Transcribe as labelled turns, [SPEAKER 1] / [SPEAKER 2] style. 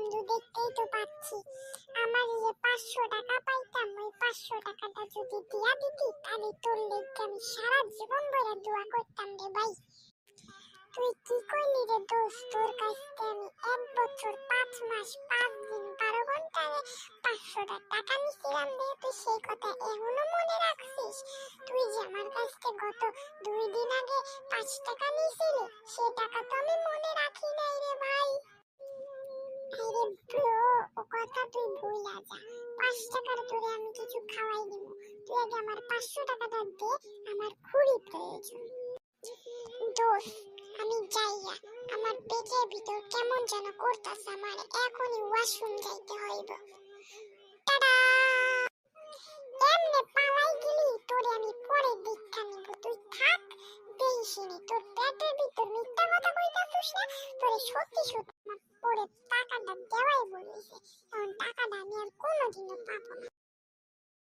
[SPEAKER 1] বন্ধু, দেখতেই তো পাচ্ছি আমার এই যে 500 টাকা পাইতাম, ওই 500 টাকাটা যদি দিয়া দিতি তাহলে তোর লেগে আমি সারা জীবন ধরে দোয়া করতাম রে ভাই। তুই কি কইলি রে দোস্ত, তোর কাছ থেকে আমি 1 বছর 5 মাস 5 দিন 12 ঘন্টায় 500 টাকা নিছিলাম রে, তুই সেই কথা এখনো মনে রাখছিস? তুই যে আমার কাছ থেকে গত 2 দিন আগে 5 টাকা নিছিলি, সেই টাকা তো আমি মনে রাখি নাই রে ভাই। আরে ব্রো, ও কথা তুই ভুইলা যা। 5 টাকার তোরে আমি কিছু খাওয়াই দিব, তুই আগে আমার 500 টাকাটা দে, আমার খুবই প্রয়োজন। দোস্ত, আমি যাইয়া, আমার পেটের ভিতর কেমন যেন করতাছে, আমার এখনই ওয়াশরুম যাইতে হইব। টাটা। এমনে পালাই গেলি তোরে আমি পরে দীক্ষা নিব, তুই থাক বেশিনি। তোর পেটের ভিতর মিথ্যা কথা কইতাছিস না, তোরে সত্যি সত্যি আমার পরে টাকাটা দেওয়াই বলিছে, কারণ টাকাটা আমি আর কোনোদিনও পাবো না।